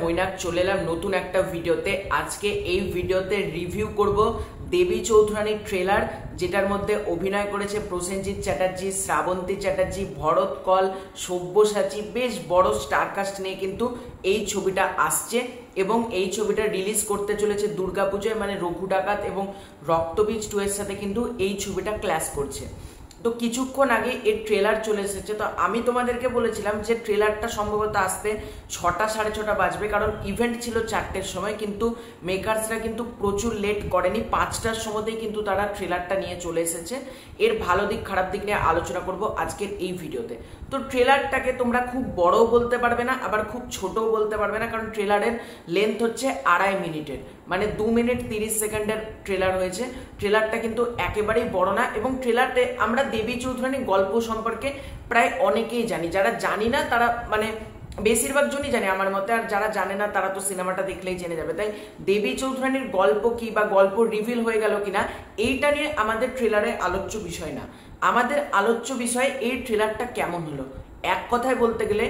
মৈনাক চলে এলাম নতুন একটা ভিডিওতে। আজকে এই ভিডিওতে রিভিউ করব দেবী চৌধুরানীর ট্রেলার, যেটার মধ্যে অভিনয় করেছে প্রসেনজিৎ চ্যাটার্জি, শ্রাবন্তী চ্যাটার্জি, ভরত কল, সব্যসাচী। বেশ বড় স্টারকাস্ট নিয়ে কিন্তু এই ছবিটা আসছে এবং এই ছবিটা রিলিজ করতে চলেছে দুর্গাপূজায়, মানে রঘু ডাকাত এবং রক্তবীজ 2 এর সাথে কিন্তু এই ছবিটা ক্ল্যাশ করছে। তো কিছুক্ষণ আগে এর ট্রেলার চলে এসেছে। তো আমি তোমাদেরকে বলেছিলাম যে ট্রেলারটা সম্ভবত আসতে 6টা 6:30 বাজবে, কারণ ইভেন্ট ছিল 4টের সময়, কিন্তু মেকার্সরা কিন্তু প্রচুর লেট করেনি, 5টার সময়তেই কিন্তু তারা ট্রেলারটা নিয়ে চলে এসেছে। এর ভালো দিক খারাপ দিক নিয়ে আলোচনা করব আজকের এই ভিডিওতে। তো ট্রেলারটাকে তোমরা খুব বড়ও বলতে পারবে না, আবার খুব ছোটও বলতে পারবে না, কারণ ট্রেলারের লেন্থ হচ্ছে 2.5 মিনিটের, মানে 2 মিনিট 30 সেকেন্ডের ট্রেলার হয়েছে। ট্রেলারটা কিন্তু একেবারেই বড় না এবং ট্রেলারে আমরা দেবী চৌধুরানীর গল্প সম্পর্কে প্রায় অনেকেই জানি। যারা জানি না তারা মানে বেশিরভাগ জনই জানে আমার মতে, আর যারা জানে না তারা তো সিনেমাটা দেখলেই জেনে যাবে। তাই দেবী চৌধুরানীর গল্প কি বা গল্প রিভিল হয়ে গেল কিনা এইটা নিয়ে আমাদের ট্রেলারে আলোচ্য বিষয় না। আমাদের আলোচ্য বিষয় এই ট্রেলারটা কেমন হলো। এক কথায় বলতে গেলে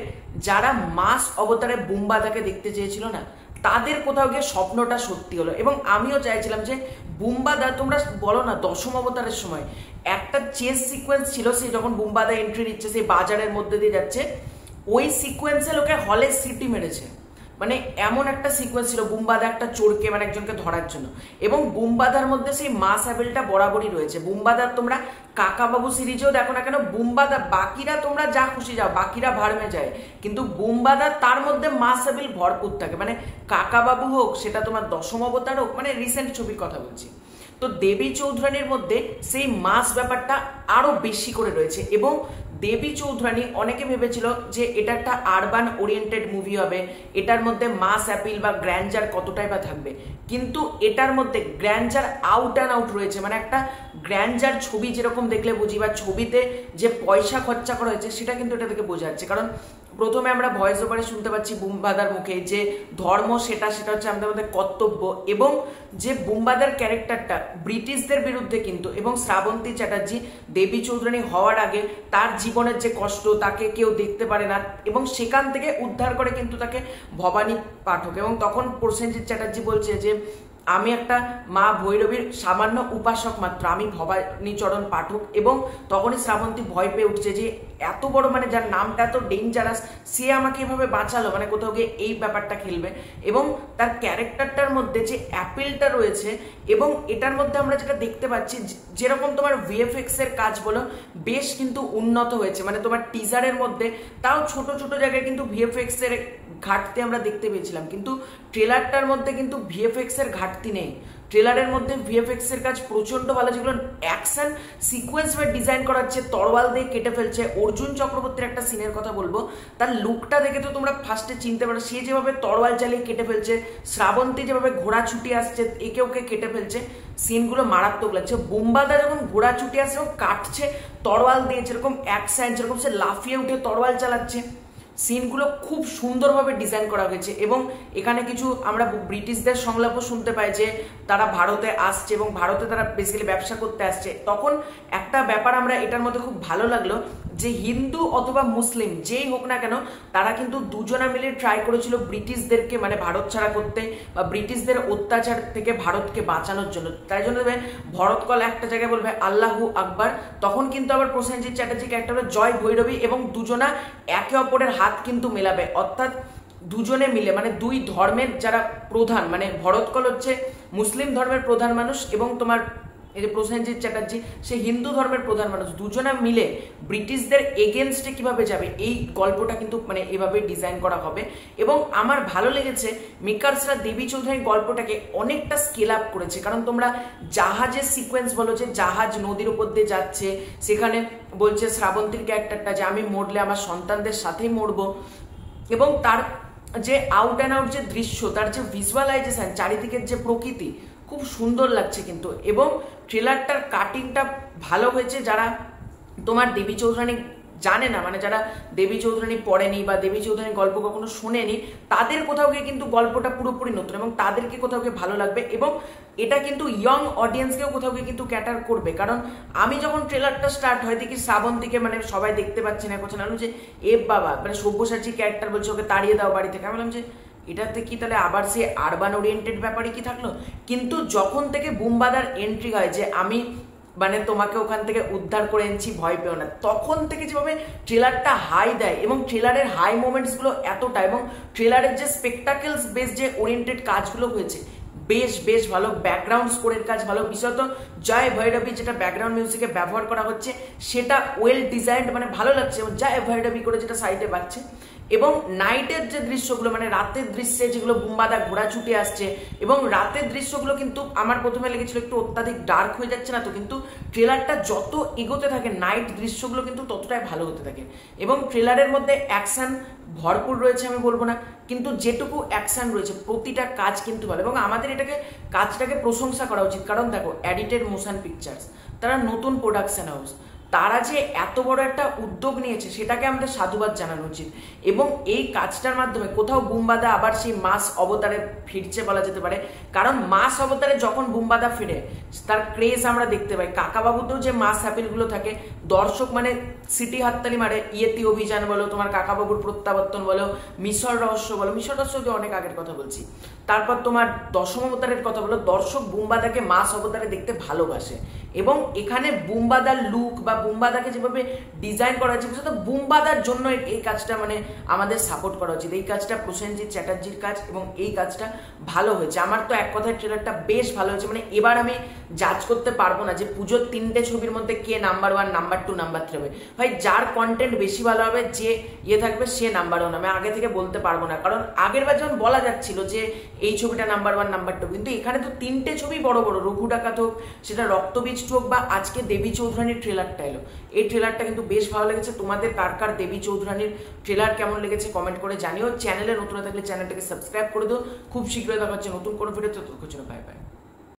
যারা মাস অবতারে বুম্বাদাকে দেখতে চেয়েছিল না, তাদের কোথাও গিয়ে স্বপ্নটা সত্যি হলো। এবং আমিও চাইছিলাম যে বুম্বাদা, তোমরা বলো না 10ম অবতারের সময় একটা চেস সিকোয়েন্স ছিল, সে যখন বুম্বাদা এন্ট্রি নিচ্ছে সেই বাজারের মধ্যে দিয়ে যাচ্ছে, ওই সিকোয়েন্সে লোকে হলে সিটি মেরেছে। মানে এমন একটা সিকোয়েন্স ছিল, বুম্বাদা একটা চোরকে মানে একজনকে ধরার জন্য, এবং বুম্বাদার মধ্যে সেই মাস অ্যাপেলটা বরাবরই রয়েছে। বুম্বাদার তোমরা কাকাবাবু সিরিজেও দেখো না কেন, বুম্বাদা, বাকিরা তোমরা যা খুশি যাও, বাকিরা ভাড়মে যায়, কিন্তু বুম্বাদা তার মধ্যে মাস অ্যাপেল ভরপুর থাকে। মানে কাকাবাবু হোক, সেটা তোমার 10ম অবতার হোক, মানে রিসেন্ট ছবির কথা বলছি। তো দেবী চৌধুরানীর মধ্যে সেই মাস ব্যাপারটা আরো বেশি করে রয়েছে। এবং দেবী চৌধুরানী, অনেকে ভেবেছিল যে এটা একটা আরবান ওরিয়েন্টেড মুভি হবে, এটার মধ্যে মাস অ্যাপিল বা গ্র্যান্ডার কতটাই বা থাকবে, কিন্তু এটার মধ্যে গ্র্যান্ডার আউট অ্যান্ড আউট রয়েছে। মানে একটা গ্র্যান্ডার ছবি যেরকম দেখলে বুঝি, বা ছবিতে যে পয়সা খরচা করা হয়েছে সেটা কিন্তু এটা থেকে বোঝা যাচ্ছে। কারণ প্রথমে আমরা ভয়েস ওভারে শুনতে পাচ্ছি বুম্বাদার মুখে যে ধর্ম সেটা হচ্ছে আমাদের মধ্যে কর্তব্য, এবং যে বুম্বাদার ক্যারেক্টারটা ব্রিটিশদের বিরুদ্ধে কিন্তু, এবং শ্রাবন্তী চ্যাটার্জি দেবী চৌধুরানী হওয়ার আগে তার জীবনের যে কষ্ট, তাকে কেউ দেখতে পারে না, এবং সেখান থেকে উদ্ধার করে কিন্তু তাকে ভবানী পাঠক। এবং তখন প্রসেনজিৎ চ্যাটার্জি বলছে যে আমি একটা মা ভৈরবীর সামান্য উপাসক মাত্র, আমি ভবানীচরণ পাঠক। এবং তখনই শ্রাবন্তী ভয় পেয়ে উঠছে যে এত বড়, মানে যার নামটা এত ডেঞ্জারাস, সে আমাকে এভাবে বাঁচালো, মানে কোথাও গিয়ে এই ব্যাপারটা খেলবে। এবং তার ক্যারেক্টারটার মধ্যে যে অ্যাপিলটা রয়েছে, এবং এটার মধ্যে আমরা যেটা দেখতে পাচ্ছি, যেরকম তোমার ভিএফএক্স এর কাজ বলো বেশ কিন্তু উন্নত হয়েছে। মানে তোমার টিজারের মধ্যে তাও ছোট ছোট জায়গায় কিন্তু ভিএফএক্স এর ঘাটতি আমরা দেখতে পেয়েছিলাম, কিন্তু ট্রেলারটার মধ্যে কিন্তু ভিএফএক্স এর ঘাটতি নেই। ট্রেলারের মধ্যে ভিএফএক্স এর কাজ প্রচন্ড ভালো, যেগুলো অ্যাকশন সিকোয়েন্স বা ডিজাইন করা হচ্ছে, তরোয়াল দিয়ে কেটে ফেলছে। অর্জুন চক্রবর্তীর একটা সিনের কথা বলবো, তার লুকটা দেখে তো তোমরা ফার্স্টে চিনতে পারো, সে যেভাবে তরোয়াল চালিয়ে কেটে ফেলছে, শ্রাবন্তী যেভাবে ঘোড়া ছুটি আসছে একে ওকে কেটে ফেলছে, সিনগুলো মারাত্মক লাগছে। বুম্বাদা যখন ঘোড়া ছুটি আসছে ও কাটছে তরোয়াল দিয়ে, যেরকম অ্যাকশন, যেরকম সে লাফিয়ে উঠে তরোয়াল চালাচ্ছে, সিনগুলো খুব সুন্দরভাবে ডিজাইন করা হয়েছে। এবং এখানে কিছু আমরা ব্রিটিশদের সংলাপও শুনতে পাই যে তারা ভারতে আসছে এবং ভারতে তারা বেসিক্যালি ব্যবসা করতে আসছে। তখন একটা ব্যাপার আমরা এটার মধ্যে খুব ভালো লাগলো যে হিন্দু অথবা মুসলিম যেই হোক না কেন, তারা কিন্তু দুজনা মিলে ট্রাই করেছিল ব্রিটিশদেরকে মানে ভারত ছাড়া করতে, বা ব্রিটিশদের অত্যাচার থেকে ভারতকে বাঁচানোর জন্য। তাই জন্য ভরত কল একটা জায়গায় বলবে আল্লাহু আকবার, তখন কিন্তু আবার প্রসেনজিৎ চ্যাটার্জি ক্যারেক্টার হবে জয় ভৈরবী, এবং দুজনা একে অপরের হাত কিন্তু মেলাবে। অর্থাৎ দুজনে মিলে, মানে দুই ধর্মের যারা প্রধান, মানে ভরত কল হচ্ছে মুসলিম ধর্মের প্রধান মানুষ, এবং তোমার এই যে প্রসেনজিৎ চ্যাটার্জি সে হিন্দু ধর্মের প্রধান মানুষ, দুজনা মিলে ব্রিটিশদের এগেনস্টে কিভাবে যাবে, এই গল্পটা কিন্তু মানে এভাবে ডিজাইন করা হবে। এবং আমার ভালো লেগেছে মেকার্সরা দেবী চৌধুরীর গল্পটাকে অনেকটা স্কেল আপ করেছে। কারণ তোমরা জাহাজের সিকোয়েন্স বলো, যে জাহাজ নদীর উপর দিয়ে যাচ্ছে, সেখানে বলছে শ্রাবন্তীর ক্যারেক্টারটা যে আমি মরলে আমার সন্তানদের সাথেই মরবো, এবং তার যে আউট অ্যান্ড আউট যে দৃশ্য, তার যে ভিজুয়ালাইজেশন, চারিদিকের যে প্রকৃতি খুব সুন্দর লাগছে কিন্তু। এবং ট্রেলারটার কাটিংটা ভালো হয়েছে। যারা তোমার দেবী চৌধুরানী জানে না, মানে যারা দেবী চৌধুরানী পড়েনি বা দেবী চৌধুরানীর গল্প কখনো শোনেনি, তাদের কোথাও গিয়ে কিন্তু গল্পটা পুরোপুরি নতুন, এবং তাদেরকে কোথাও গিয়ে ভালো লাগবে। এবং এটা কিন্তু ইয়ং অডিয়েন্সকেও কোথাও গিয়ে কিন্তু ক্যাটার করবে। কারণ আমি যখন ট্রেলারটা স্টার্ট হয় দেখি শ্রাবন্তীকে মানে সবাই দেখতে পাচ্ছি না, করছে না যে এ বাবা, মানে সব্যসাচী ক্যারেক্টার বলছে ওকে তাড়িয়ে দাও বাড়ি থেকে। আমি বললাম যে এটাতে কি তাহলে আবার সে আরবান ওরিয়েন্টেড ব্যাপারই কি থাকলো? কিন্তু যখন থেকে বুমবাদার এন্ট্রি হয় যে আমি মানে তোমাকে ওখান থেকে উদ্ধার করে এনেছি, ভয় পেও না, তখন থেকে যেভাবে ট্রেলারটা হাই দেয় এবং ট্রেলারের হাই মোমেন্টসগুলো এতটা, এবং ট্রেলারের যে স্পেকটাকেলস বেস যে ওরিয়েন্টেড কাজগুলো হয়েছে বেশ ভালো, ব্যাকগ্রাউন্ড স্কোরের কাজ ভালো, বিশেষত জয় ভৈরবী যেটা ব্যাকগ্রাউন্ড মিউজিকে ব্যবহার করা হচ্ছে সেটা ওয়েল ডিজাইন্ড, মানে ভালো লাগছে, এবং জয় ভৈরবী করে যেটা সাইডে বাজছে, এবং নাইটের যে দৃশ্যগুলো মানে রাতের দৃশ্যে যেগুলো বুম্বাদা ঘোড়া ছুটে আসছে, এবং রাতের দৃশ্যগুলো কিন্তু আমার প্রথমে লেগেছিল একটু অত্যাধিক ডার্ক হয়ে যাচ্ছে না তো, কিন্তু ট্রেলারটা যত এগোতে থাকে নাইট দৃশ্যগুলো কিন্তু ততটাই ভালো হতে থাকে, এবং ট্রেলারের মধ্যে অ্যাকশন ভরপুর রয়েছে আমি বলবো না, কিন্তু যেটুকু অ্যাকশন রয়েছে প্রতিটা কাজ কিন্তু ভালো, এবং আমাদের কাজটাকে প্রশংসা করা উচিত। কারণ দেখো, এডিটেড মোশন পিকচার্স, তারা নতুন প্রোডাকশন হাউস, তারা যে এত বড় একটা উদ্যোগ নিয়েছে সেটাকে আমাদের সাধুবাদ জানানো উচিত, এবং এই কাজটার মাধ্যমে কোথাও বুম্বাদা আবার সেই মাস অবতারে ফিরছে বলা যেতে পারে। কারণ মাস অবতারে যখন বুম্বাদা ফিরে তার ক্রেজ আমরা দেখতে পাই, কাকাবাবুতেও যে মাস অ্যাপিলগুলো থাকে, দর্শক মানে সিটি হাততালি মারে, ইয়েতি অভিযান বলো, তোমার কাকাবাবুর প্রত্যাবর্তন বলো, মিশর রহস্য বলো, মিশর রহস্য অনেক আগের কথা বলছি, তারপর তোমার দশম অবতারের কথা বলো, দর্শক বুম্বাদাকে মাস অবতারে দেখতে ভালোবাসে, এবং এখানে বুম্বাদার লুক বা বুম্বাদাকে যেভাবে ডিজাইন করা হয়েছে, বিশেষত বুম্বাদার জন্য এই কাজটা মানে আমাদের সাপোর্ট করা উচিত। এই কাজটা প্রসেনজিৎ চ্যাটার্জির কাজ, এবং এই কাজটা ভালো হয়েছে। আমার তো এক কথায় ট্রেলারটা বেশ ভালো হয়েছে, মানে এবার আমি জাজ করতে পারবো না যে পুজোর 3টে ছবির মধ্যে কে নাম্বার 1, নাম্বার 2, নাম্বার 3 হবে। ভাই যার কন্টেন্ট বেশি ভালো হবে, যে থাকবে সে নাম্বার 1 আমি আগে থেকে বলতে পারবো না, কারণ আগের বার যখন বলা যাচ্ছিল যে এই ছবিটা নাম্বার 1, নাম্বার 2, কিন্তু এখানে তো 3টে ছবি বড় বড়, রঘু ডাকাত হোক, সেটা রক্তবীজ হোক, বা আজকে দেবী চৌধুরানীর ট্রেলারটা এলো, এই ট্রেলারটা কিন্তু বেশ ভালো লেগেছে। তোমাদের কার দেবী চৌধুরানীর ট্রেলার কেমন লেগেছে কমেন্ট করে জানিও। চ্যানেলে নতুন থাকলে চ্যানেলটাকে সাবস্ক্রাইব করে দিও। খুব শীঘ্রই দেখা হচ্ছে নতুন কোনো ভিডিওতে, ততক্ষণ বাই বাই।